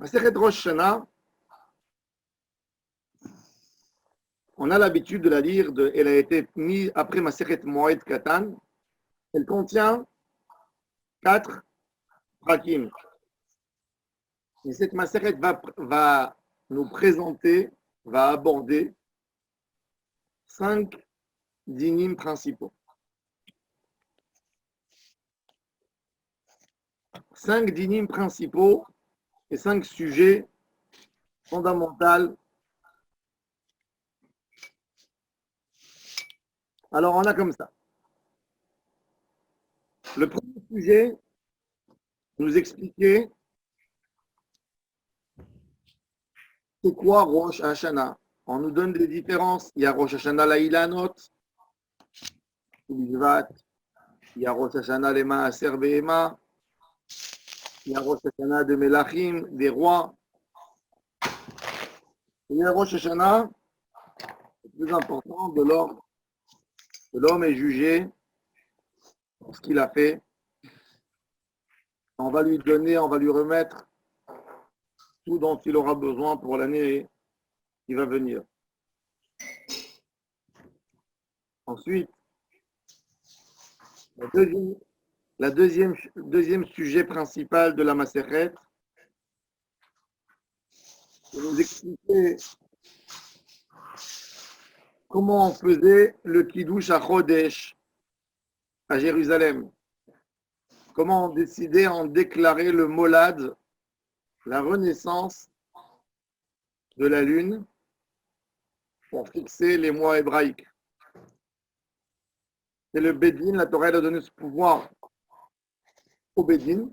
Masechet Rosh Hashanah, on a l'habitude de la lire, elle a été mise après Masechet Moed Katan. Elle contient 4 prakim. Et cette Masechet va nous présenter, va aborder 5 dinim principaux. 5 dinim principaux et 5 sujets fondamentaux. Alors, on a comme ça. Le premier sujet, nous expliquer c'est quoi Rosh Hashanah. On nous donne des différences. Il y a Rosh Hashanah la Ilanot, il y a Rosh Hashanah les Maaser Behema, il y a Rosh Hashanah de Melachim, des rois. Il y a Rosh Hashanah, le plus important de l'ordre. L'homme est jugé pour ce qu'il a fait. On va lui donner, on va lui remettre tout dont il aura besoin pour l'année qui va venir. Ensuite, le deuxième sujet principal de la Masechet, c'est nous expliquer comment on faisait le Kiddush à Chodesh, à Jérusalem. Comment on décidait en déclarer le Molad, la renaissance de la lune, pour fixer les mois hébraïques. C'est le Bédine, la Torah a donné ce pouvoir au Bédine.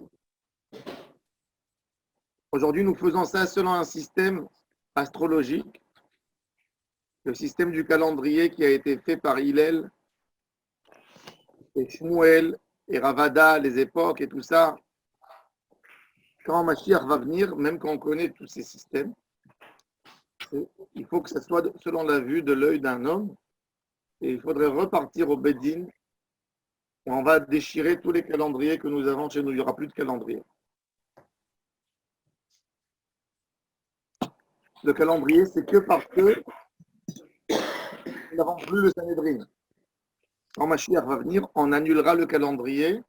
Aujourd'hui, nous faisons ça selon un système astrologique, le système du calendrier qui a été fait par Hillel et Shmuel et Ravada, les époques et tout ça. Quand Mashiach va venir, même quand on connaît tous ces systèmes, il faut que ça soit selon la vue de l'œil d'un homme. Et il faudrait repartir au Bédine. Et on va déchirer tous les calendriers que nous avons chez nous. Il n'y aura plus de calendrier. Le calendrier, c'est que parce que nous n'avons plus le Sanhédrin. Quand Mashiach va venir, on annulera le calendrier.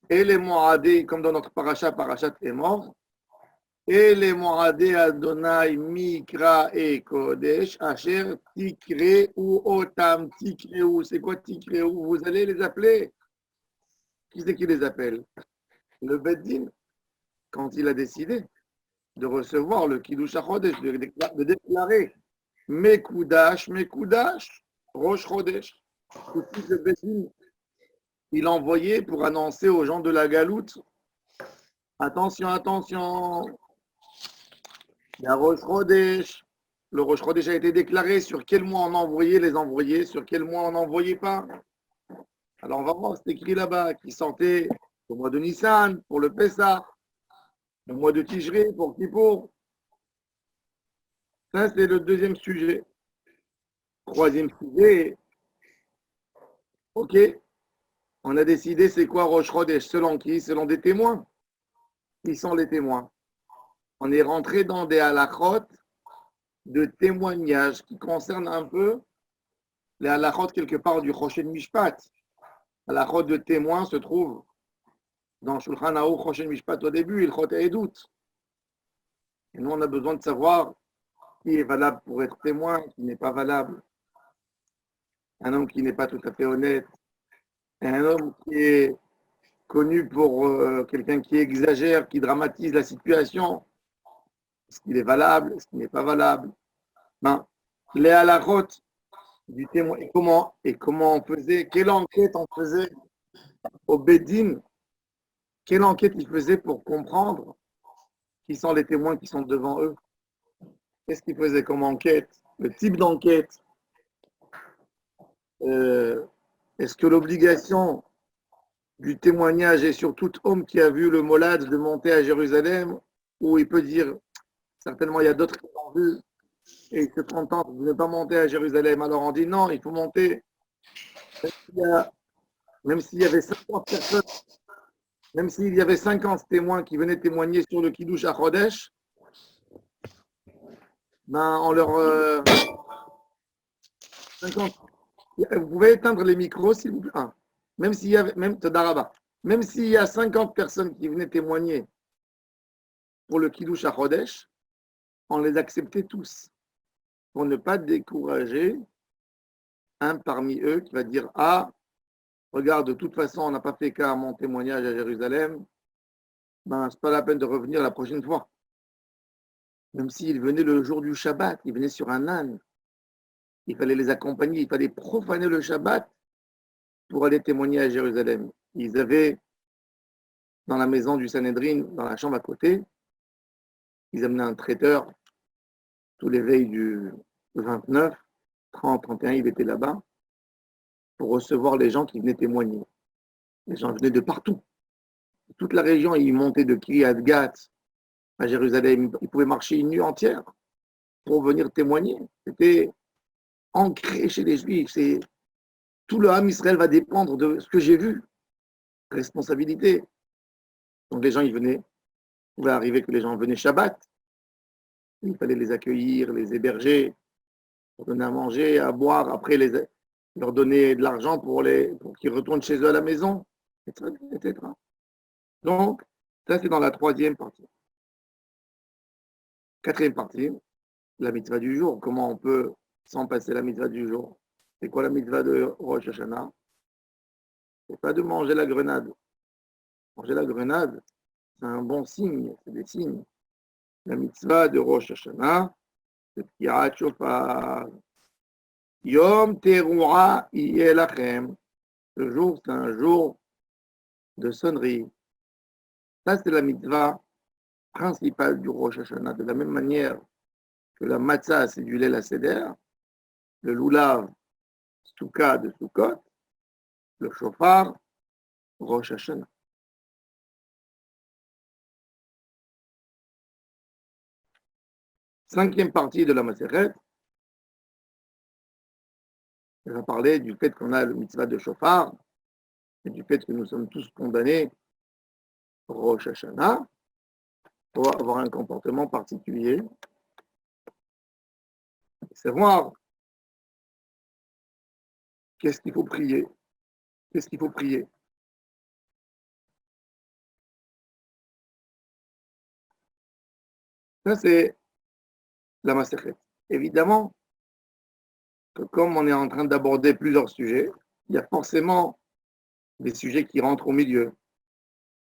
Et les Moadés, comme dans notre parachat est mort. Et les Moadé Adonai Mikra et Kodesh, Asher Tikreu Otam Tikreu. C'est quoi Tikreu? Vous allez les appeler. Qui c'est qui les appelle? Le Beddin, quand il a décidé de recevoir le Kiddush HaChodesh, de déclarer Mekudash, Rosh Chodesh. Tout de suite, le Beddin, il a envoyé pour annoncer aux gens de la Galoute, attention, il y a Rosh Chodesh. Le Rosh Chodesh a été déclaré. Sur quel mois on envoyait les envoyés, sur quel mois on n'envoyait pas. Alors on va voir, c'est écrit là-bas, qui sortait au mois de Nissan pour le Pessah, le mois de Tishri pour Kippour. Ça, c'est le deuxième sujet. Troisième sujet, ok, on a décidé c'est quoi Rosh Chodesh, selon qui? Selon des témoins. Qui sont les témoins? On est rentré dans des halachot de témoignages qui concernent un peu les halachot quelque part du Choshen Mishpat. Halachot de témoins se trouve dans Shulchan Aruch Choshen Mishpat au début, il Chot Edut. Et nous, on a besoin de savoir qui est valable pour être témoin, qui n'est pas valable. Un homme qui n'est pas tout à fait honnête. Un homme qui est connu pour quelqu'un qui exagère, qui dramatise la situation. Est-ce qu'il est valable? Est-ce qu'il n'est pas valable? Ben, les halachot du témoin. Et comment on faisait? Quelle enquête on faisait au Bédine? Quelle enquête ils faisaient pour comprendre qui sont les témoins qui sont devant eux? Qu'est-ce qu'ils faisaient comme enquête? Le type d'enquête? Est-ce que l'obligation du témoignage est sur tout homme qui a vu le Molad de monter à Jérusalem, ou il peut dire, certainement il y a d'autres qui l'ont vu, et ils se contentent de ne pas monter à Jérusalem. Alors on dit non, il faut monter. Même s'il y avait 50 personnes même s'il y avait 50 témoins qui venaient témoigner sur le Kiddush à Chodesh, ben, on leur 50. Vous pouvez éteindre les micros, s'il vous plaît. Même s'il y avait, même s'il y a 50 personnes qui venaient témoigner pour le Kiddush à Chodesh, on les acceptait tous pour ne pas décourager un parmi eux qui va dire ah, regarde, de toute façon, on n'a pas fait qu'à mon témoignage à Jérusalem, ben, c'est pas la peine de revenir la prochaine fois. Même s'ils venaient le jour du Shabbat, ils venaient sur un âne. Il fallait les accompagner, il fallait profaner le Shabbat pour aller témoigner à Jérusalem. Ils avaient, dans la maison du Sanhédrin, dans la chambre à côté, ils amenaient un traiteur tous les veilles du 29, 30, 31, il était là-bas pour recevoir les gens qui venaient témoigner. Les gens venaient de partout. Toute la région, ils montaient de Kiryat Gat à Jérusalem. Ils pouvaient marcher une nuit entière pour venir témoigner. C'était ancré chez les Juifs. C'est tout le Ham Israël va dépendre de ce que j'ai vu. Responsabilité. Donc les gens, ils venaient. Il pouvait arriver que les gens venaient Shabbat. Il fallait les accueillir, les héberger, leur donner à manger, à boire. Après, leur donner de l'argent pour qu'ils retournent chez eux à la maison, etc. Donc, ça, c'est dans la troisième partie. Quatrième partie, la mitzvah du jour. Comment on peut s'en passer la mitzvah du jour? C'est quoi la mitzvah de Rosh Hashanah? C'est pas de manger la grenade. Manger la grenade, c'est un bon signe, c'est des signes. La mitzvah de Rosh Hashanah, c'est Tkirat Shofar. Yom Teruah Yelachem. Ce jour, c'est un jour de sonnerie. Ça, c'est la mitzvah principale du Rosh Hashanah. De la même manière que la matzah, c'est du lait la seder, le lulav, souka de Sukkot, le shofar, Rosh Hashanah. Cinquième partie de la Maseret, elle va parler du fait qu'on a le mitzvah de shofar et du fait que nous sommes tous condamnés Rosh Hashanah pour avoir un comportement particulier. Savoir qu'est-ce qu'il faut prier. Qu'est-ce qu'il faut prier? Ça, c'est la Maseret. Évidemment que comme on est en train d'aborder plusieurs sujets, il y a forcément des sujets qui rentrent au milieu,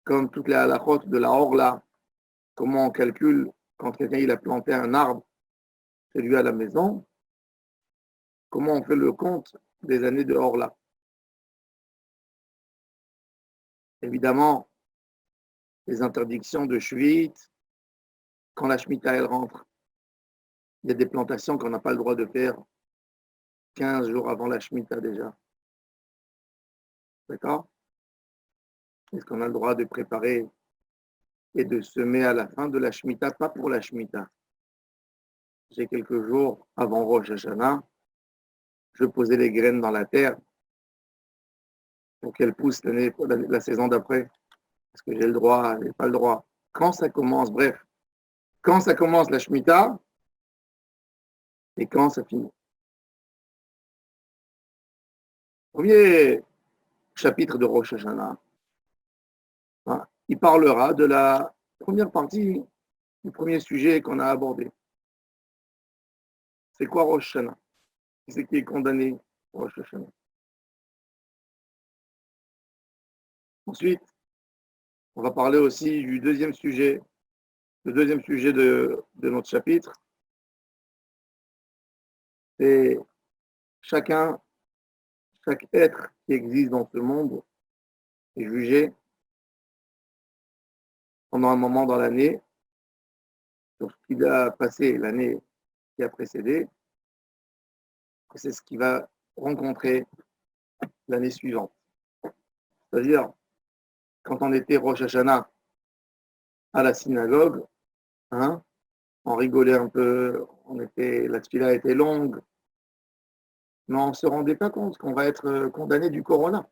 comme toute la halachot de la orla, comment on calcule quand quelqu'un il a planté un arbre chez lui à la maison, comment on fait le compte des années de orla. Évidemment, les interdictions de Shvit, quand la Shemitah elle rentre, il y a des plantations qu'on n'a pas le droit de faire 15 jours avant la Shemitah déjà. D'accord? Est-ce qu'on a le droit de préparer et de semer à la fin de la Shemitah, pas pour la Shemitah. J'ai quelques jours avant Rosh Hashanah, je posais les graines dans la terre pour qu'elles poussent la saison d'après. Est-ce que j'ai le droit, j'ai pas le droit? Quand ça commence, bref, quand ça commence la Shemitah et quand ça finit. Premier chapitre de Rosh Hashanah, hein, il parlera de la première partie du premier sujet qu'on a abordé. C'est quoi Rosh Hashanah? C'est qui est condamné Rosh Hashanah. Ensuite, on va parler aussi du deuxième sujet, le deuxième sujet de notre chapitre. C'est chaque être qui existe dans ce monde est jugé pendant un moment dans l'année sur ce qu'il a passé l'année qui a précédé. C'est ce qu'il va rencontrer l'année suivante. C'est-à-dire, quand on était Rosh Hashanah à la synagogue, hein, on rigolait un peu, la tefila était longue, mais on ne se rendait pas compte qu'on va être condamné du corona.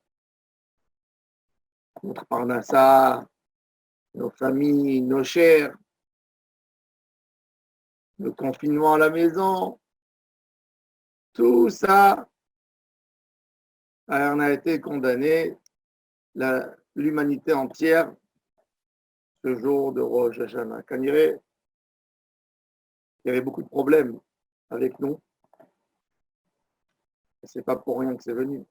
notre parnassa, nos familles, nos chers, le confinement à la maison, tout ça, on a été condamné, l'humanité entière, ce jour de Rosh Hashanah. Il y avait beaucoup de problèmes avec nous. C'est pas pour rien que c'est venu.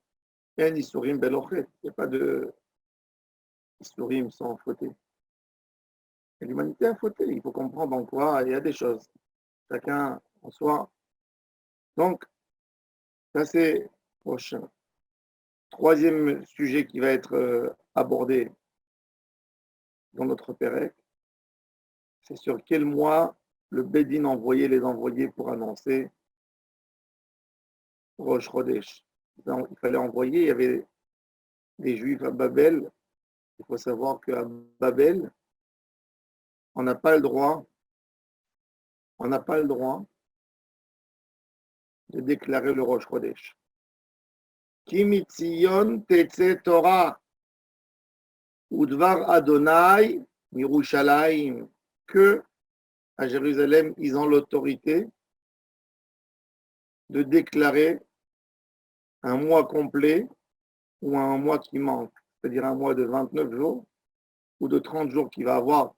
Il y a un Isurim Belochet, il n'y a pas de Isurim sans fauté. Et l'humanité a fauté, il faut comprendre en quoi il y a des choses. Chacun en soi. Donc, ça c'est prochain. Troisième sujet qui va être abordé dans notre Pérec, c'est sur quel mois le Bédine envoyait les envoyés pour annoncer Rosh Chodesh. Donc, il fallait envoyer, il y avait des Juifs à Babel. Il faut savoir qu'à Babel, on n'a pas le droit de déclarer le Rosh Chodesh. Ki mitzion tetze Torah udvar Adonai Yerushalayim, que à Jérusalem, ils ont l'autorité de déclarer un mois complet ou un mois qui manque, c'est-à-dire un mois de 29 jours ou de 30 jours qui va avoir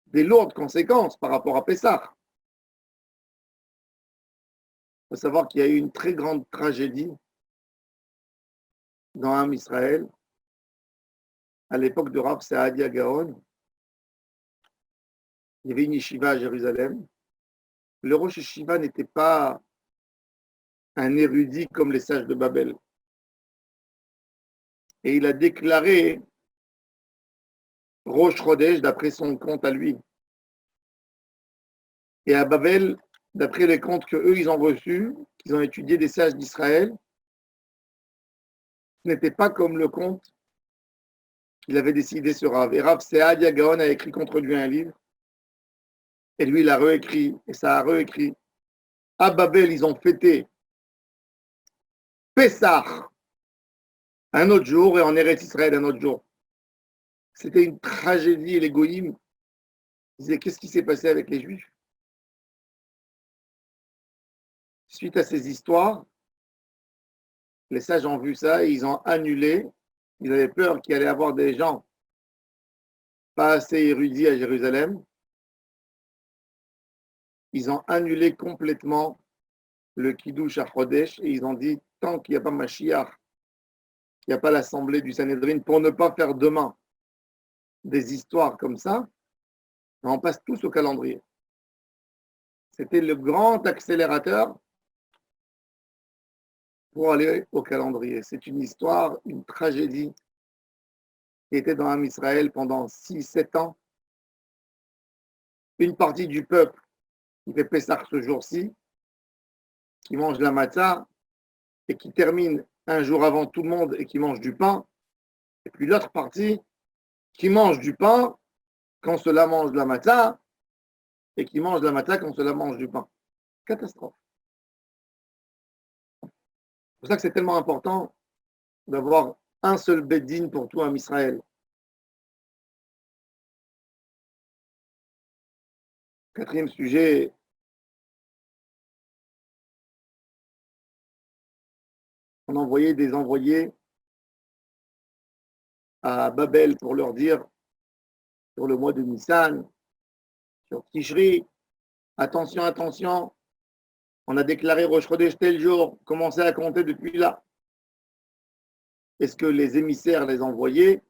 des lourdes conséquences par rapport à Pessah. Il faut savoir qu'il y a eu une très grande tragédie dans Am Israël à l'époque de Rav Saadia Gaon. Il y avait une yeshiva à Jérusalem. Le Rosh Yeshiva n'était pas un érudit comme les sages de Babel. Et il a déclaré Rosh Chodesh d'après son compte à lui. Et à Babel, d'après les comptes qu'eux, ils ont reçus, qu'ils ont étudiés des sages d'Israël, ce n'était pas comme le compte qu'il avait décidé sur Rav. Et Rav Saadia Gaon a écrit contre lui un livre. Et lui, il a réécrit. Et ça a réécrit. À Babel, ils ont fêté Pessah un autre jour et en Eretz Israël un autre jour. C'était une tragédie et les goïms disaient qu'est-ce qui s'est passé avec les Juifs? Suite à ces histoires, les sages ont vu ça et ils ont annulé. Ils avaient peur qu'il allait y avoir des gens pas assez érudits à Jérusalem. Ils ont annulé complètement le Kiddush à Chodesh et ils ont dit tant qu'il n'y a pas Mashiach, qu'il n'y a pas l'assemblée du Sanhédrin, pour ne pas faire demain des histoires comme ça, on passe tous au calendrier. C'était le grand accélérateur pour aller au calendrier. C'est une histoire, une tragédie qui était dans Am Israël pendant 6-7 ans. Une partie du peuple qui fait Pessah ce jour-ci, qui mange la matzah et qui termine un jour avant tout le monde et qui mange du pain. Et puis l'autre partie qui mange du pain quand cela mange la matzah et qui mange la matzah quand cela mange du pain. Catastrophe. C'est pour ça que c'est tellement important d'avoir un seul Beddin pour tout Am Israël. Quatrième sujet, on envoyait des envoyés à Babel pour leur dire sur le mois de Nissan, sur Tishri, attention, attention, on a déclaré Rosh Chodesh tel jour, commencez à compter depuis là. Est-ce que les émissaires, les envoyés,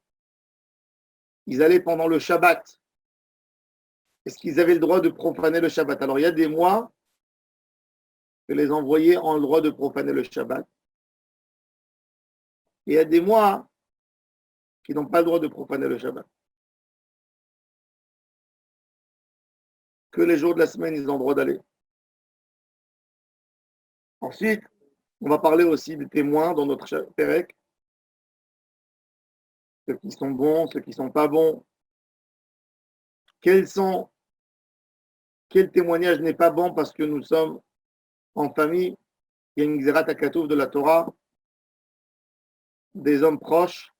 ils allaient pendant le Shabbat? Est-ce qu'ils avaient le droit de profaner le Shabbat? Alors il y a des mois que les envoyés ont le droit de profaner le Shabbat. Et il y a des mois qui n'ont pas le droit de profaner le Shabbat. Que les jours de la semaine, ils ont le droit d'aller. Ensuite, on va parler aussi des témoins dans notre Pérec. Ceux qui sont bons, ceux qui ne sont pas bons. Quel témoignage n'est pas bon parce que nous sommes en famille? Il y a une Xerat Hakatouf de la Torah, des hommes proches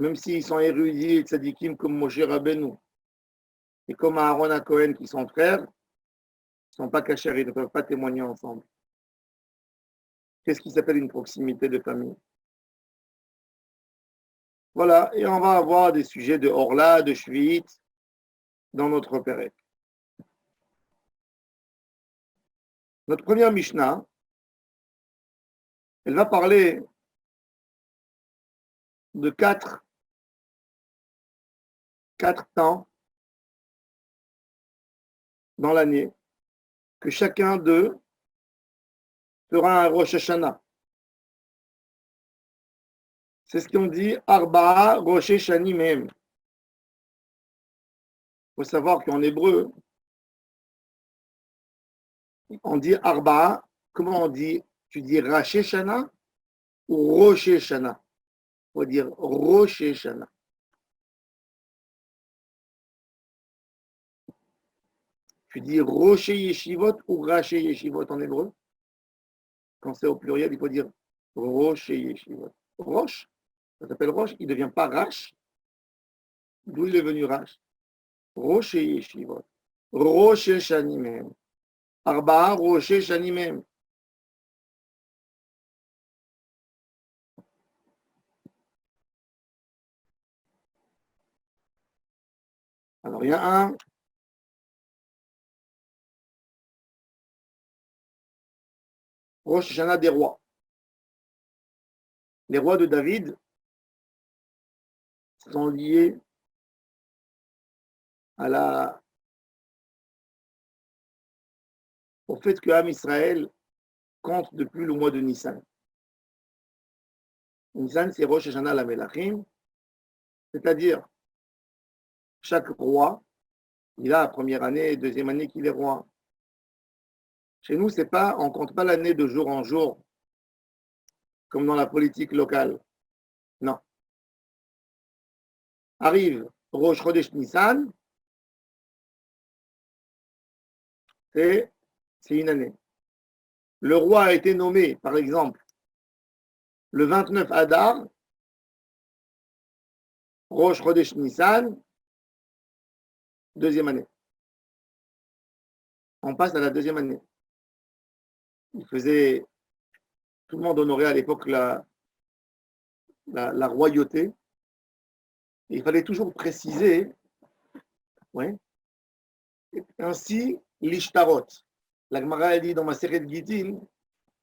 même s'ils sont érudits et tzadikim comme Moshe Rabbeinu et comme Aaron à Cohen qui sont frères, ils ne sont pas cachés, ils ne peuvent pas témoigner ensemble. Qu'est-ce qui s'appelle une proximité de famille? Voilà, et on va avoir des sujets de Orla, de Shvit dans notre Pérec. Notre première Mishnah, elle va parler de quatre temps dans l'année, que chacun d'eux fera un Rosh Hashanah. C'est ce qu'on dit Arba'a Rosh Shani Mehem. Il faut savoir qu'en hébreu, on dit Arba'a. Comment on dit? Tu dis Rash Shana ou Rosh Shana? Il faut dire Rosh Shana. Tu dis Rosh Yeshivot ou Rash Yeshivot en hébreu? Quand c'est au pluriel, il faut dire Rosh Yeshivot. Rosh, ça s'appelle Rosh, il ne devient pas Rash. D'où il est venu Rash? Rosh Yeshivot. Rosh Shanimem. Arba'a Rosh Shanimem. Alors, il y a un Rosh Hashanah des rois. Les rois de David sont liés au fait que Am Israël compte depuis le mois de Nissan. Nissan, c'est Rosh Hashanah la Melachim, c'est-à-dire chaque roi, il a la première année et deuxième année qu'il est roi. Chez nous, c'est pas, on ne compte pas l'année de jour en jour, comme dans la politique locale. Non. Arrive Rosh Chodesh Nissan, c'est une année. Le roi a été nommé, par exemple, le 29 Adar, Rosh Chodesh Nissan, deuxième année. On passe à la deuxième année. Tout le monde honorait à l'époque la royauté. Et il fallait toujours préciser, ouais, ainsi, l'ishtarot. La Gemara dit dans ma série de Gittin,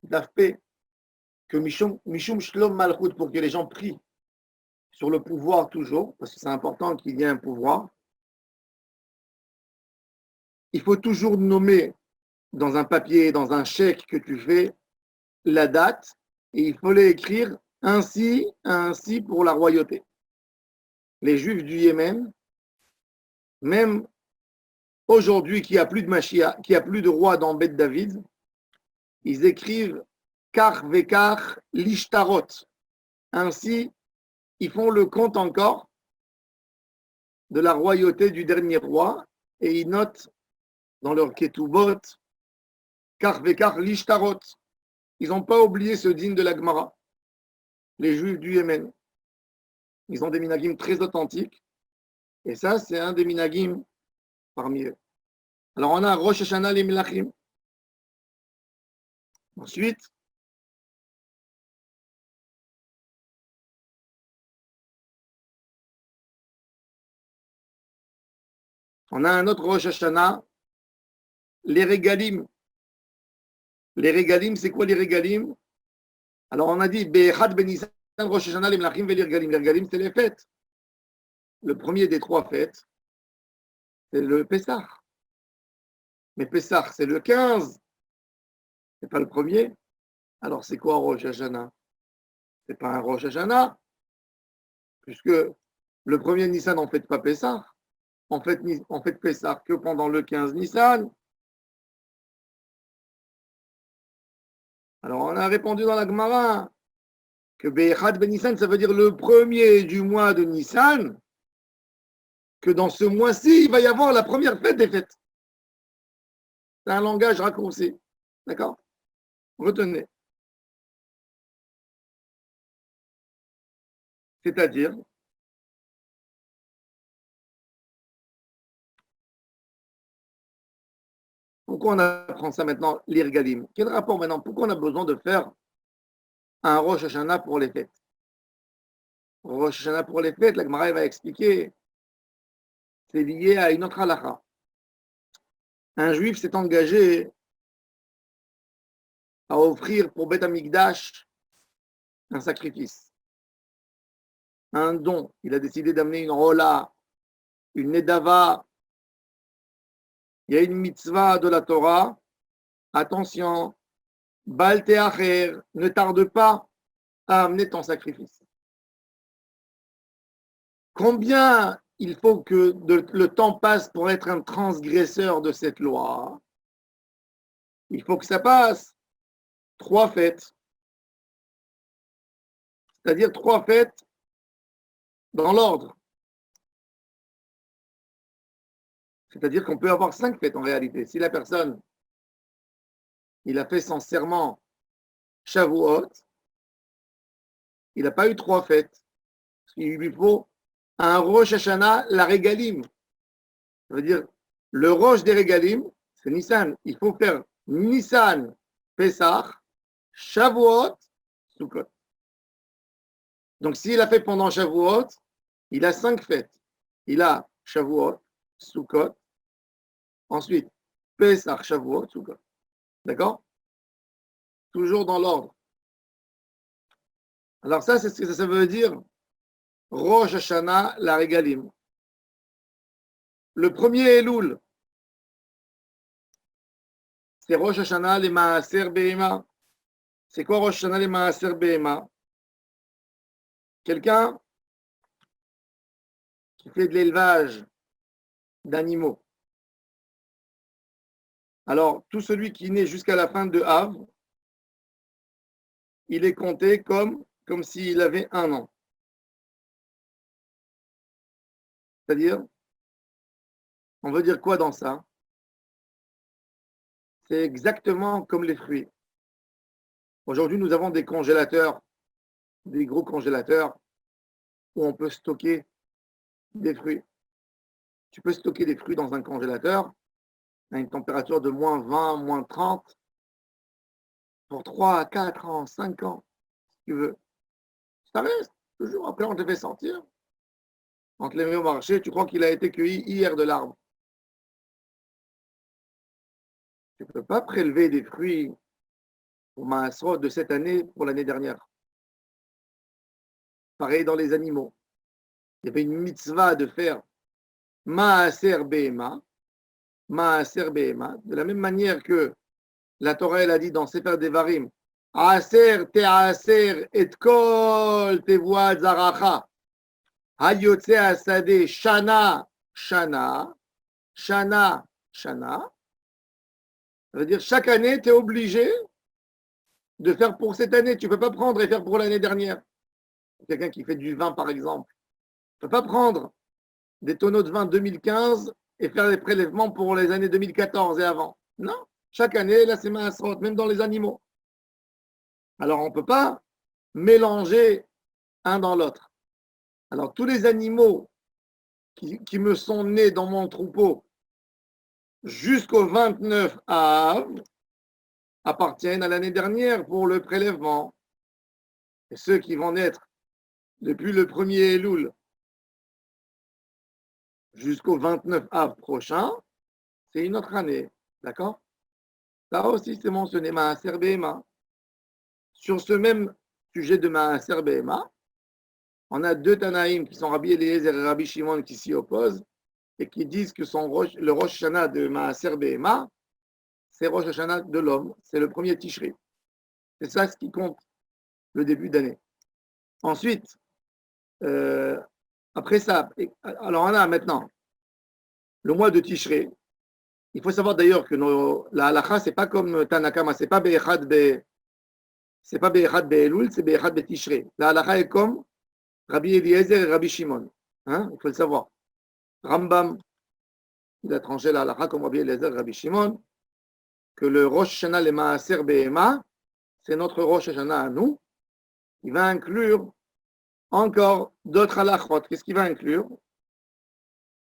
d'Afpé, que Mishum Shlom Malchut, pour que les gens prient sur le pouvoir toujours, parce que c'est important qu'il y ait un pouvoir, il faut toujours nommer dans un papier, dans un chèque que tu fais, la date, et il faut l'écrire ainsi pour la royauté. Les Juifs du Yémen, même aujourd'hui qu'il n'y a plus de Mashiach, qu'il n'y a plus de roi dans Beth David, ils écrivent Kar Vekar Lishtarot. Ainsi, ils font le compte encore de la royauté du dernier roi et ils notent dans leur Ketubot Kar Vekar Lishtarot. Ils n'ont pas oublié ce digne de la Gemara, les Juifs du Yémen. Ils ont des minagim très authentiques et ça, c'est un des minagim parmi eux. Alors, on a Rosh Hashanah les Melachim. Ensuite, on a un autre Rosh Hashanah, les Régalim. Les Régalim, c'est quoi les Régalim? Alors, on a dit Be'echad Benissan, Rosh Hashanah, les Melachim, les Régalim. Les Régalim, c'est les fêtes. Le premier des trois fêtes, c'est le Pessah. Mais Pessah, c'est le 15. C'est pas le premier. Alors, c'est quoi Rosh Hashanah? C'est pas un Rosh Hashanah, puisque le premier Nissan, on ne fait pas Pessah. On fait Pessah que pendant le 15 Nissan. Alors, on a répondu dans la Gemara que Be'echad Ben Nissan, ça veut dire le premier du mois de Nissan, que dans ce mois-ci, il va y avoir la première fête des fêtes. C'est un langage raccourci. D'accord? Retenez. C'est-à-dire pourquoi on apprend ça maintenant, l'Irgalim? Quel rapport maintenant? Pourquoi on a besoin de faire un Rosh Hashanah pour les fêtes? Rosh Hashanah pour les fêtes, la Gemara va expliquer, c'est lié à une autre halakha. Un juif s'est engagé à offrir pour Beth Amikdash un sacrifice, un don. Il a décidé d'amener une rola, une nedava. Il y a une mitzvah de la Torah. Attention, Baal Te'acher, ne tarde pas à amener ton sacrifice. Combien il faut que le temps passe pour être un transgresseur de cette loi? Il faut que ça passe 3 fêtes. C'est-à-dire 3 fêtes dans l'ordre. C'est-à-dire qu'on peut avoir 5 fêtes en réalité. Si la personne, il a fait son serment Shavuot, il n'a pas eu 3 fêtes. Il lui faut un Rosh Hashanah, la Régalim. Ça veut dire, le Rosh des Régalim, c'est Nissan. Il faut faire Nissan, Pesach, Shavuot, Sukkot. Donc, s'il a fait pendant Shavuot, il a 5 fêtes. Il a Shavuot, Sukkot, ensuite Pesach, Shavuot, Sukkot. D'accord? Toujours dans l'ordre. Alors ça, c'est ce que ça veut dire Rosh Hashanah, la Régalim. Le premier Elul, c'est Rosh Hashanah, les Maaser Behema. C'est quoi Rosh Hashanah, les Maaser Behema? Quelqu'un qui fait de l'élevage d'animaux. Alors, tout celui qui naît jusqu'à la fin de Av, il est compté comme s'il avait 1 an. C'est-à-dire, on veut dire quoi dans ça? C'est exactement comme les fruits. Aujourd'hui, nous avons des congélateurs, des gros congélateurs, où on peut stocker des fruits. Tu peux stocker des fruits dans un congélateur à une température de moins 20, moins 30, pour 3 à 4 ans, 5 ans, si tu veux. Ça reste. Toujours après, on te fait sortir. On te les met au marché, tu crois qu'il a été cueilli hier de l'arbre. Tu ne peux pas prélever des fruits pour Maasrot de cette année pour l'année dernière. Pareil dans les animaux. Il y avait une mitzvah de faire Maaser Behema, Maaser Behema, de la même manière que la Torah elle a dit dans Sefer Devarim, Aser te'aser et kol tevoa zaracha, hayotze asade shana, shana, shana, shana. Ça veut dire chaque année, tu es obligé de faire pour cette année. Tu ne peux pas prendre et faire pour l'année dernière. Quelqu'un qui fait du vin, par exemple, ne peut pas prendre des tonneaux de vin 2015 et faire des prélèvements pour les années 2014 et avant. Non, chaque année, là, c'est Maasrot, même dans les animaux. Alors, on ne peut pas mélanger un dans l'autre. Alors, tous les animaux qui me sont nés dans mon troupeau jusqu'au 29 Av appartiennent à l'année dernière pour le prélèvement. Et ceux qui vont naître depuis le 1er Elul jusqu'au 29 Av prochain, c'est une autre année. D'accord? Là aussi, c'est mentionné Maaser Behema. Sur ce même sujet de Maaser Behema, on a 2 Tanaïm qui sont Rabbi Eliezer et Rabbi Shimon qui s'y opposent et qui disent que le Rosh Hashanah de Maaser Behema, c'est Rosh Hashanah de l'homme, c'est le premier Tishri. C'est ça ce qui compte le début d'année. Ensuite, après ça, alors on a maintenant le mois de Tishré. Il faut savoir d'ailleurs que la halacha, c'est pas comme Tanakama, c'est pas Be'echad Be'elul, c'est Be'echad Be'tishré. La halacha est comme Rabbi Eliezer et Rabbi Shimon. Hein, il faut le savoir. Rambam, il a tranché la halacha comme Rabbi Eliezer et Rabbi Shimon, que le Rosh Hashanah le Maaser Behema, c'est notre Rosh Hashanah à nous. Il va inclure encore d'autres halachot. Qu'est-ce qu'il va inclure?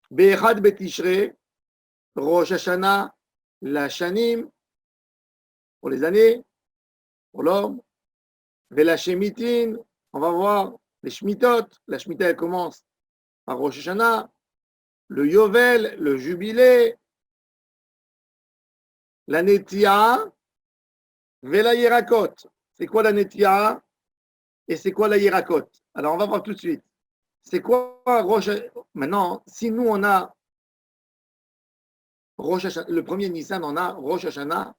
Be'echad Be'tishré, Rosh Hashanah la shanim, pour les années, pour l'homme, la shemitin, on va voir les shmitot. La shmita, elle commence par Rosh Hashanah, le yovel, le jubilé, la netia, la yerakot. C'est quoi la netia et c'est quoi la yerakot? Alors, on va voir tout de suite. C'est quoi Rosh Hashanah? Maintenant, si nous, on a Rosh Hashanah, le premier Nissan, on a Rosh Hashanah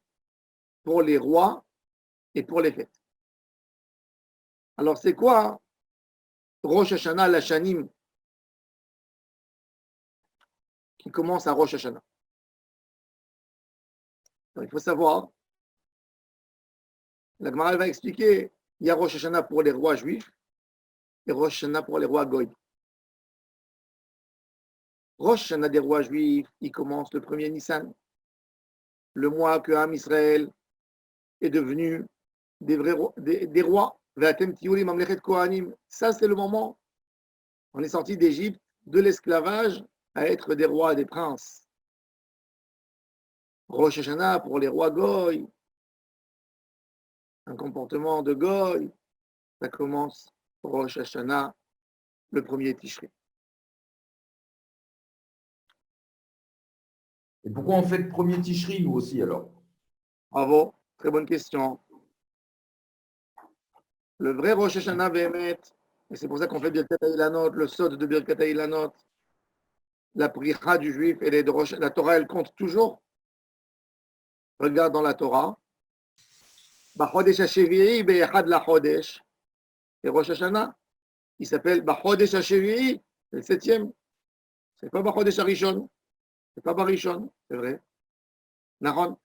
pour les rois et pour les fêtes. Alors, c'est quoi Rosh Hashanah, la Shanim, qui commence à Rosh Hashanah? Alors, il faut savoir, la Gemara va expliquer, il y a Rosh Hashanah pour les rois juifs et Rosh Hashanah pour les rois goy. Rosh Hashanah des rois juifs, il commence le premier Nissan, le mois que Am Israël est devenu des rois. Ça, c'est le moment. On est sorti d'Égypte, de l'esclavage, à être des rois et des princes. Rosh Hashanah pour les rois goy, un comportement de goy, ça commence Rosh Hashanah, le premier Tishri. Et pourquoi on fait le premier Tishri, nous aussi, alors? Bravo, très bonne question. Le vrai Rosh Hashanah Behemet, et c'est pour ça qu'on fait Birkat Ilanot, le sod de Birkat Ilanot, la pricha du juif et les de Rosh, la Torah, elle compte toujours. Regarde dans la Torah. Bachodesh HaShevi'i Be'echad LaChodesh. Et Rosh Hashanah, il s'appelle Bachodesh HaShevi'i, le septième. C'est pas Bachodesh HaRishon. C'est pas Barishon, c'est vrai. Nahon.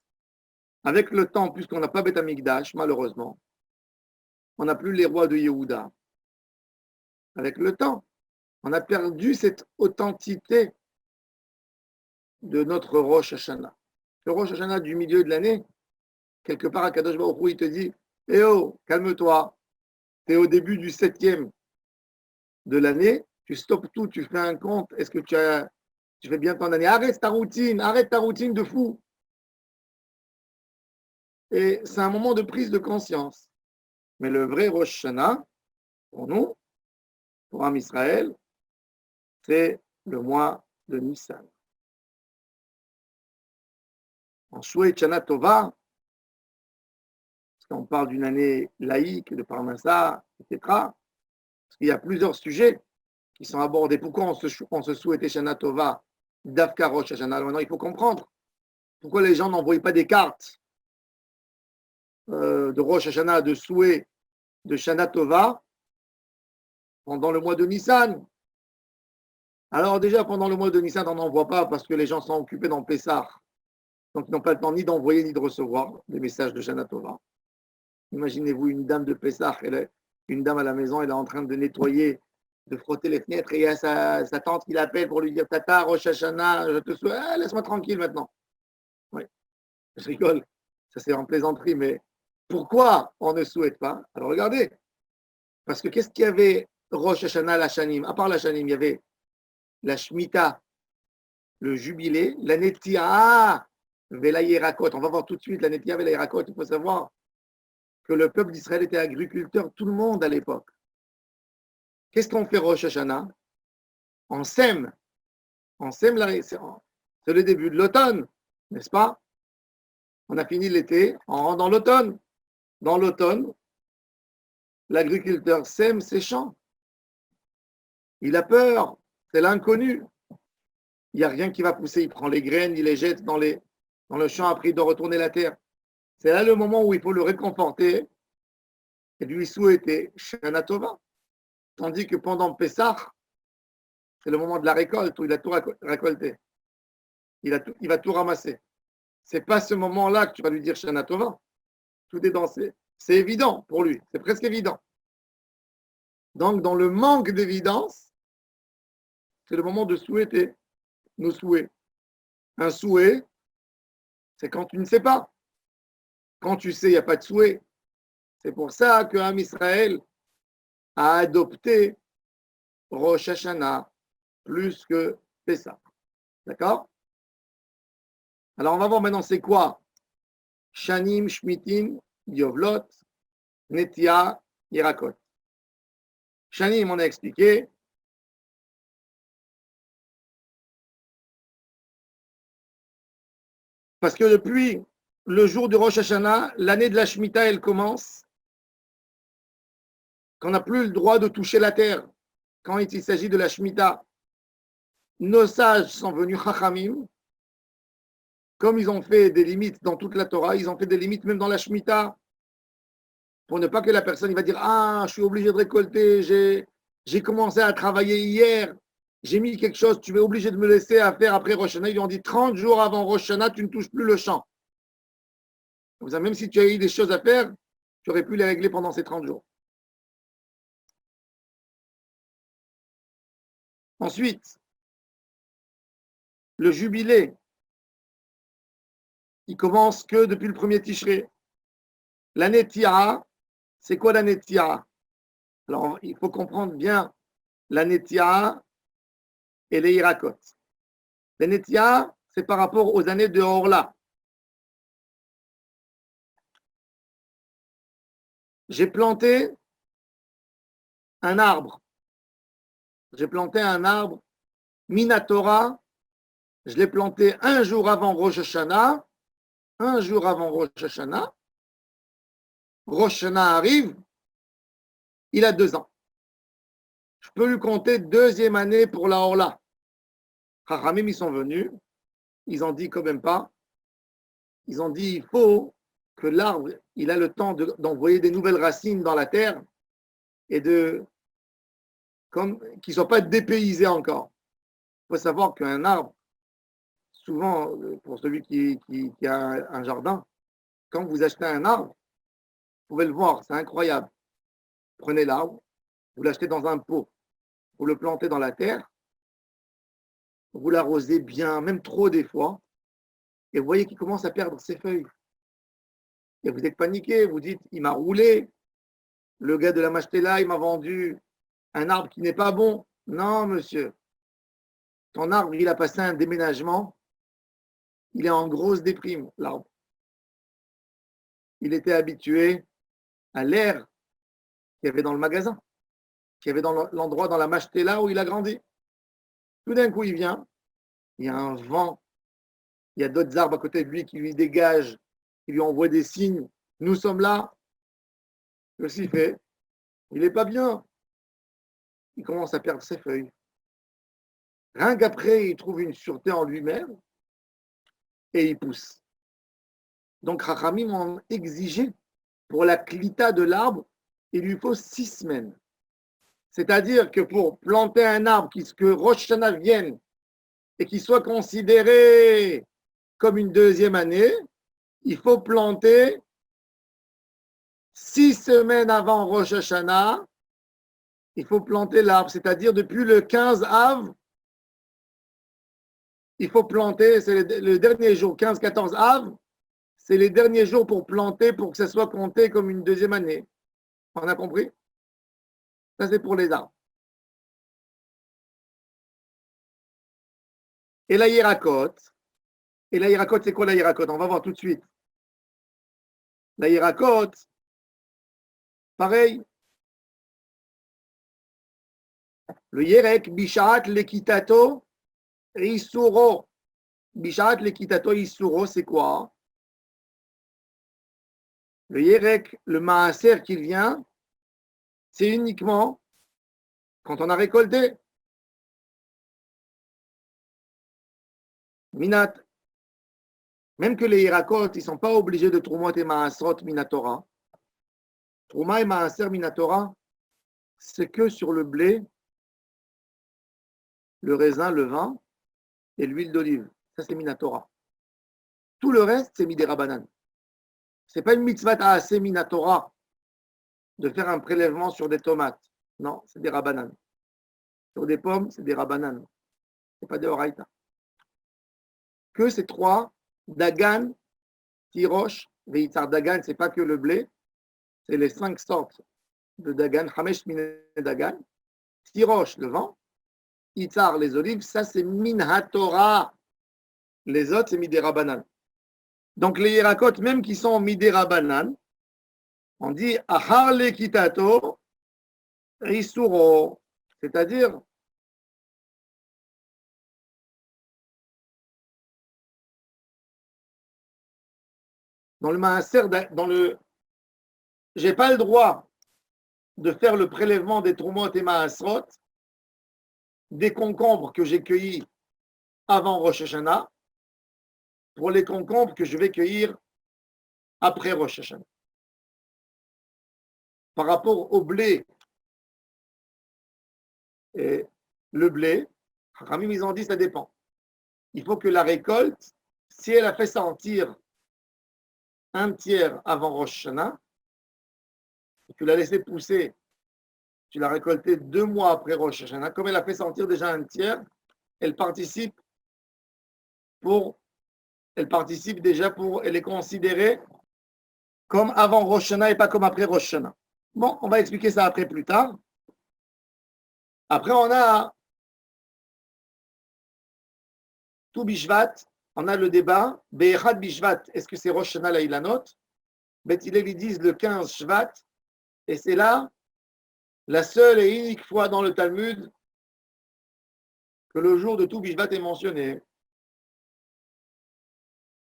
Avec le temps, puisqu'on n'a pas Beth Amikdash, malheureusement, on n'a plus les rois de Yehuda. Avec le temps, on a perdu cette authenticité de notre Rosh Hashanah. Le Rosh Hashanah du milieu de l'année, quelque part à Kadosh Baruch Hu, il te dit eh oh, calme-toi, tu es au début du septième de l'année, tu stoppes tout, tu fais un compte, est-ce que tu fais bien ton année? Arrête ta routine de fou. Et c'est un moment de prise de conscience. Mais le vrai Rosh Hashanah, pour nous, pour Am Israël, c'est le mois de Nissan. En Shoué Shana Tova, parce qu'on parle d'une année laïque, de Parnassa, etc., parce qu'il y a plusieurs sujets qui sont abordés. Pourquoi on se souhaitait Shana Tova, Davka Rosh Hashanah? Maintenant, il faut comprendre pourquoi les gens n'envoient pas des cartes de Rosh Hashanah, de souhait de Shana Tova pendant le mois de Nissan. Alors déjà, pendant le mois de Nissan, on n'en envoie pas parce que les gens sont occupés dans Pessah. Donc, ils n'ont pas le temps ni d'envoyer ni de recevoir des messages de Shana Tova. Imaginez-vous une dame de Pessah, une dame à la maison, elle est en train de nettoyer, de frotter les fenêtres, et il y a sa tante qui l'appelle pour lui dire Tata, Rosh Hashanah, je te souhaite, laisse-moi tranquille maintenant. Oui, je rigole, ça c'est en plaisanterie, mais pourquoi on ne souhaite pas? Alors regardez, parce que qu'est-ce qu'il y avait Rosh Hashanah, la Shanim? À part la Shanim, il y avait la Shemitah, le jubilé, la Netia, Vela Yerakot. On va voir tout de suite la Netia, Vela Yerakot. Il faut savoir que le peuple d'Israël était agriculteur, tout le monde à l'époque. Qu'est-ce qu'on fait Rosh Hashanah? On sème. C'est le début de l'automne, n'est-ce pas? On a fini l'été, on rentre dans l'automne. Dans l'automne, l'agriculteur sème ses champs. Il a peur, c'est l'inconnu. Il n'y a rien qui va pousser. Il prend les graines, il les jette dans le champ, après il doit retourner la terre. C'est là le moment où il faut le réconforter et lui souhaiter Shana Tova. Tandis que pendant Pessah, c'est le moment de la récolte où il a tout récolté. Il va tout ramasser. C'est pas ce moment-là que tu vas lui dire Shana Tova. Tout est dansé. C'est évident pour lui. C'est presque évident. Donc, dans le manque d'évidence, c'est le moment de souhaiter nos souhaits. Un souhait, c'est quand tu ne sais pas. Quand tu sais, il n'y a pas de souhait. C'est pour ça que Am Israël a adopté Rosh Hashanah plus que Pessah. D'accord? Alors, on va voir maintenant c'est quoi Shanim, Shmitin, Yovlot, Netia, Yerakot. Shanim, on a expliqué. Parce que depuis le jour du Rosh Hashanah, l'année de la Shemitah, elle commence. Qu'on n'a plus le droit de toucher la terre quand il s'agit de la Shemitah. Nos sages sont venus Chachamim, comme ils ont fait des limites dans toute la Torah, ils ont fait des limites même dans la Shemitah, pour ne pas que la personne il va dire ah, je suis obligé de récolter, j'ai commencé à travailler hier, j'ai mis quelque chose, tu es obligé de me laisser à faire après Rosh Hashanah. Ils lui ont dit 30 jours avant Rosh Hashanah, tu ne touches plus le champ. Comme ça, même si tu as eu des choses à faire, tu aurais pu les régler pendant ces 30 jours. Ensuite, le jubilé, il commence que depuis le premier Tishré. L'année Tiara, c'est quoi l'année Tiara? Alors, il faut comprendre bien l'année Tiara et les Hirakot. L'année Tiara, c'est par rapport aux années de Orla. J'ai planté un arbre. J'ai planté un arbre, Minatora. Je l'ai planté un jour avant Rosh Hashanah. Un jour avant Rosh Hashanah. Rosh Hashanah arrive. Il a 2 ans. Je peux lui compter 2e année pour la Orla. Chachamim, ils sont venus. Ils ont dit quand même pas. Ils ont dit il faut que l'arbre, il a le temps d'envoyer des nouvelles racines dans la terre et qu'il ne soit pas dépaysé encore. Il faut savoir qu'un arbre, souvent, pour celui qui a un jardin, quand vous achetez un arbre, vous pouvez le voir, c'est incroyable. Prenez l'arbre, vous l'achetez dans un pot, vous le plantez dans la terre, vous l'arrosez bien, même trop des fois, et vous voyez qu'il commence à perdre ses feuilles. Et vous êtes paniqué, vous dites, il m'a roulé, le gars de la Machetela, il m'a vendu un arbre qui n'est pas bon. Non, monsieur, ton arbre, il a passé un déménagement, il est en grosse déprime, l'arbre. Il était habitué à l'air qu'il y avait dans le magasin, qu'il y avait dans l'endroit, dans la Machetela où il a grandi. Tout d'un coup, il vient, il y a un vent, il y a d'autres arbres à côté de lui qui lui dégagent, qui lui envoient des signes. Nous sommes là. Qu'est-ce qu'il fait? Il n'est pas bien. Il commence à perdre ses feuilles. Rien qu'après, il trouve une sûreté en lui-même et il pousse. Donc, Chachamim ont exigé pour la clita de l'arbre, il lui faut 6 semaines. C'est-à-dire que pour planter un arbre, que Rosh Hashanah vienne et qu'il soit considéré comme une 2e année, il faut planter 6 semaines avant Rosh Hashanah. Il faut planter l'arbre, c'est-à-dire depuis le 15 Av, il faut planter, c'est le dernier jour, 15-14 Av, c'est les derniers jours pour planter pour que ça soit compté comme une 2e année. On a compris? Ça, c'est pour les arbres. Et la Hirakot, c'est quoi la Hirakot? On va voir tout de suite. La Hirakot, pareil. Le Yerek, Bishat, Lekitato, Isuro. Bishat, Lekitato, Isuro, c'est quoi? Le Yerek, le Maaser qui vient, c'est uniquement quand on a récolté. Minat. Même que les Hirakot, ils ne sont pas obligés de Troumot et Maasrot Minatora. Trouma et Maaser Minatora, c'est que sur le blé, le raisin, le vin et l'huile d'olive. Ça, c'est Minatora. Tout le reste, c'est Midérabanan. Ce n'est pas une mitzvah assez Minatora de faire un prélèvement sur des tomates. Non, c'est des rabanan. Sur des pommes, c'est des rabanan. Ce n'est pas des oraïta. Que ces 3, Dagan, Tirosh, Veitzar. Dagan, ce n'est pas que le blé, c'est les 5 sortes de Dagan, Hamesh Mine Dagan, Tirosh, le vent, Itzar, les olives, ça c'est Minha Torah. Les autres, c'est Midera Banan. Donc, les Yerakot, même qui sont Midera Banan, on dit Ahar le Kitato Risuro. C'est-à-dire, dans le Maaser, j'ai pas le droit de faire le prélèvement des Trumot et Maasrot, des concombres que j'ai cueillis avant Rosh Hashanah, pour les concombres que je vais cueillir après Rosh Hashanah. Par rapport au blé, et le blé, Ramim, ils ont dit ça dépend. Il faut que la récolte, si elle a fait sortir un tiers avant Rosh Hashanah, tu l'as laissé pousser, tu l'as récolté 2 mois après Rosh Hashanah, comme elle a fait sortir déjà un tiers, elle participe déjà elle est considérée comme avant Rosh Hashanah et pas comme après Rosh Hashanah. Bon, on va expliquer ça après plus tard. Après, on a tout Bishvat, on a le débat, Be'echad Bishvat, est-ce que c'est Rosh Hashanah la Ilanot? Bet Hillel, ils disent le 15 Shvat, et c'est là la seule et unique fois dans le Talmud que le jour de tout Bishvat est mentionné.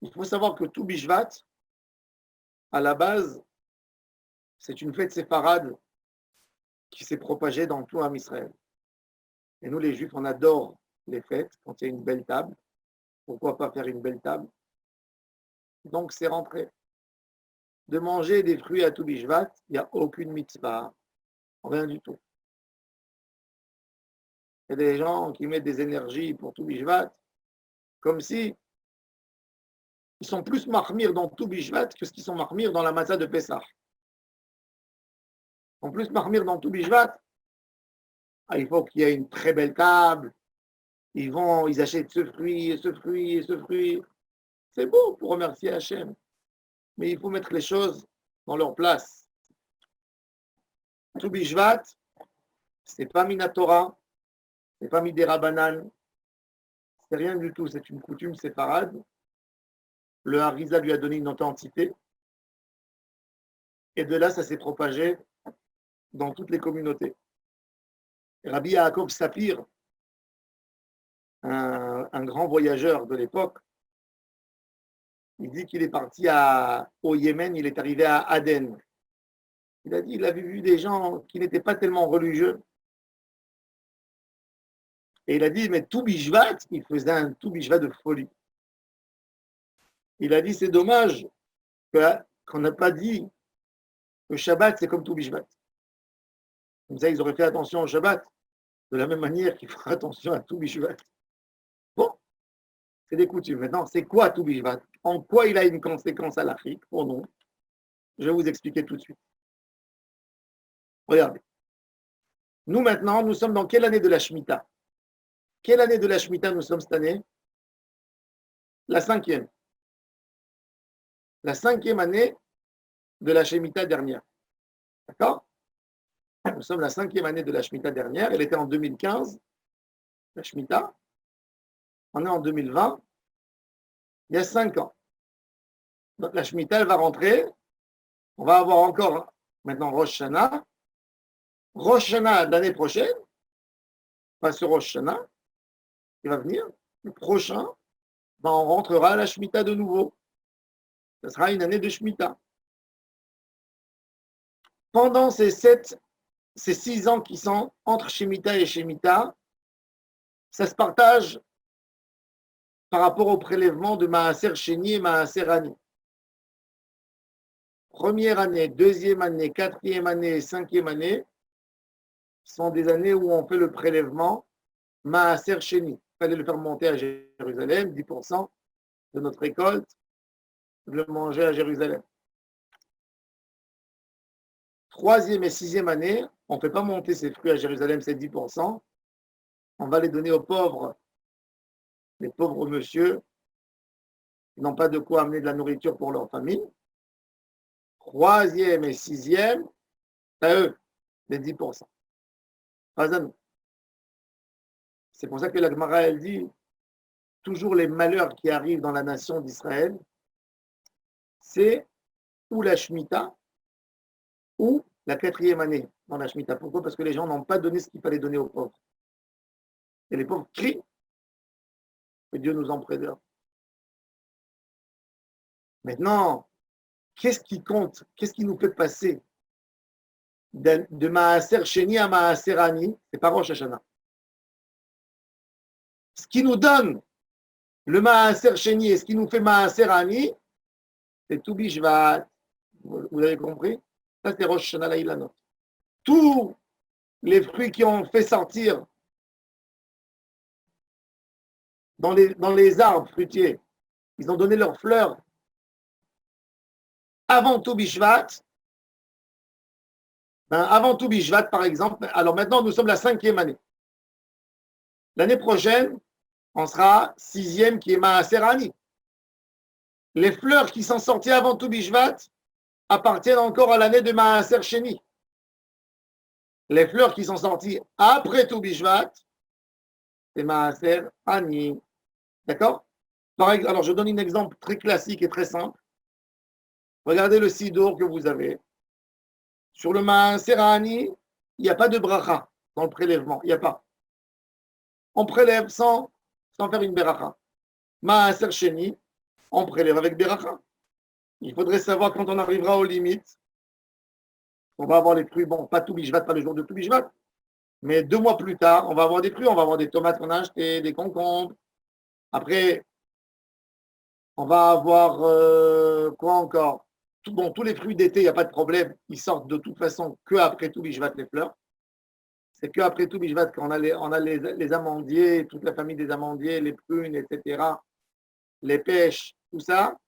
Il faut savoir que tout Bishvat, à la base, c'est une fête séfarade qui s'est propagée dans tout Am Israël. Et nous, les Juifs, on adore les fêtes quand il y a une belle table. Pourquoi pas faire une belle table? Donc, c'est rentré. De manger des fruits à tout Bishvat, il n'y a aucune mitzvah, rien du tout. Il y a des gens qui mettent des énergies pour tout Bishvat, comme si ils sont plus marmir dans tout Bishvat que ce qu'ils sont marmir dans la matzah de Pessah. En plus, marmir dans tout Bishvat, il faut qu'il y ait une très belle table. Ils achètent ce fruit, et ce fruit, et ce fruit. C'est beau pour remercier Hachem. Mais il faut mettre les choses dans leur place. Tout Bishvat, c'est pas Minatora, c'est pas Midera Banan, c'est rien du tout, c'est une coutume séfarade. Le Harizal lui a donné une authenticité. Et de là, ça s'est propagé dans toutes les communautés. Rabbi Yaakov Sapir, un grand voyageur de l'époque, il dit qu'il est parti au Yémen, il est arrivé à Aden. Il a dit qu'il avait vu des gens qui n'étaient pas tellement religieux. Et il a dit, mais tout Bishvat, il faisait un tout Bishvat de folie. Il a dit, c'est dommage qu'on n'a pas dit que Shabbat, c'est comme tout Bishvat. Comme ça, ils auraient fait attention au Shabbat, de la même manière qu'il faut attention à tout Bishvat. Bon, c'est des coutumes. Maintenant, c'est quoi tout Bishvat? En quoi il a une conséquence à l'Afrique pour nous? Je vais vous expliquer tout de suite. Regardez. Nous, maintenant, nous sommes dans quelle année de la Shemitah? Quelle année de la Shemitah nous sommes cette année? La 5e. La 5e année de la Shemitah dernière. D'accord? Nous sommes la 5e année de la Shemitah dernière. Elle était en 2015, la Shemitah. On est en 2020. Il y a 5 ans. Donc la Shemitah, elle va rentrer. On va avoir encore maintenant Rosh Hashanah. Rosh Hashanah l'année prochaine, pas ce Rosh Hashanah, qui va venir, le prochain, on rentrera à la Shemitah de nouveau. Ce sera une année de Shemitah. Pendant ces 6 ans qui sont entre Shemitah et Shemitah, ça se partage par rapport au prélèvement de Maaser Sheni et Maaser Ani. Première année, deuxième année, quatrième année, 5e année sont des années où on fait le prélèvement Maaser Sheni. Il fallait le faire monter à Jérusalem, 10% de notre récolte, de le manger à Jérusalem. 3e et 6e année, on ne fait pas monter ces fruits à Jérusalem, c'est 10%. On va les donner aux pauvres, les pauvres monsieur qui n'ont pas de quoi amener de la nourriture pour leur famille. 3e et 6e, c'est à eux, les 10%. Pas à nous. C'est pour ça que la Gemara, elle dit, toujours les malheurs qui arrivent dans la nation d'Israël, c'est ou la Shemitah ou la 4e année dans la Shemitah. Pourquoi? Parce que les gens n'ont pas donné ce qu'il fallait donner aux pauvres. Et les pauvres crient que Dieu nous en préserve. Maintenant, qu'est-ce qui compte? Qu'est-ce qui nous fait passer de Maaser Sheni à Maaser Ani? C'est pas Rosh Hashanah. Ce qui nous donne le Maaser Sheni et ce qui nous fait Maaser Ani, c'est tout Bishvat. Vous avez compris? Ça, c'est Rosh Hashanah Laïlanot. Tous les fruits qui ont fait sortir dans les arbres fruitiers, ils ont donné leurs fleurs avant tout Bishvat. Avant tout Bishvat, par exemple. Alors maintenant, nous sommes la 5e année. L'année prochaine, on sera 6e qui est Maaser Ani. Les fleurs qui sont sorties avant tout Bishvat appartiennent encore à l'année de Maaser Sheni. Les fleurs qui sont sorties après tout Bishvat, c'est Maaser Ani. D'accord? Alors, je donne un exemple très classique et très simple. Regardez le sidour que vous avez. Sur le Maaser Ani, il n'y a pas de bracha dans le prélèvement. Il n'y a pas. On prélève sans faire une beracha. Maaser Sheni, on prélève avec beracha. Il faudrait savoir quand on arrivera aux limites, on va avoir les fruits, bon, pas tout Bishvat, pas le jour de tout Bishvat, mais 2 mois plus tard, on va avoir des fruits, on va avoir des tomates qu'on a achetées, des concombres. Après, on va avoir quoi encore? Tous les fruits d'été, il n'y a pas de problème, ils sortent de toute façon que après tout Bishvat les fleurs. C'est que après tout Bishvat qu'on a les amandiers, toute la famille des amandiers, les prunes, etc., les pêches, tout ça,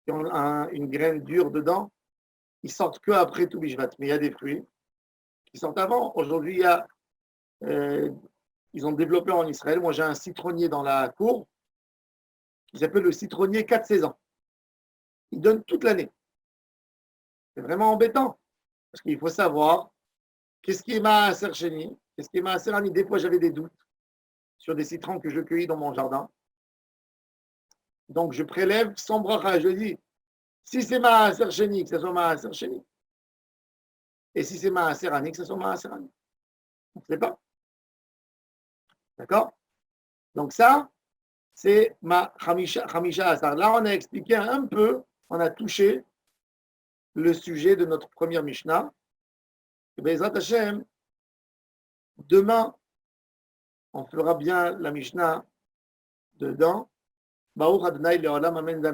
qui ont une graine dure dedans, ils sortent que après tout Bishvat. Mais il y a des fruits qui sortent avant. Aujourd'hui, ils ont développé en Israël. Moi, j'ai un citronnier dans la cour qui s'appelle le citronnier 4 saisons. Il donne toute l'année. C'est vraiment embêtant. Parce qu'il faut savoir qu'est-ce qui est Maaser Sheni, qu'est-ce qui est Maaser Ani. Des fois, j'avais des doutes sur des citrons que je cueillis dans mon jardin. Donc, je prélève sans bracha. Je dis, si c'est Maaser Sheni, que ce soit Maaser Sheni. Et si c'est Maaser Ani, que ce soit Maaser Ani. On ne sait pas. D'accord? Donc ça, c'est ma Hamisha Asar. Là, on a expliqué un peu, on a touché le sujet de notre première Mishnah. Et Bezrat Hashem, demain, on fera bien la Mishnah dedans. Baruch Adonai Leolam Amen Amen.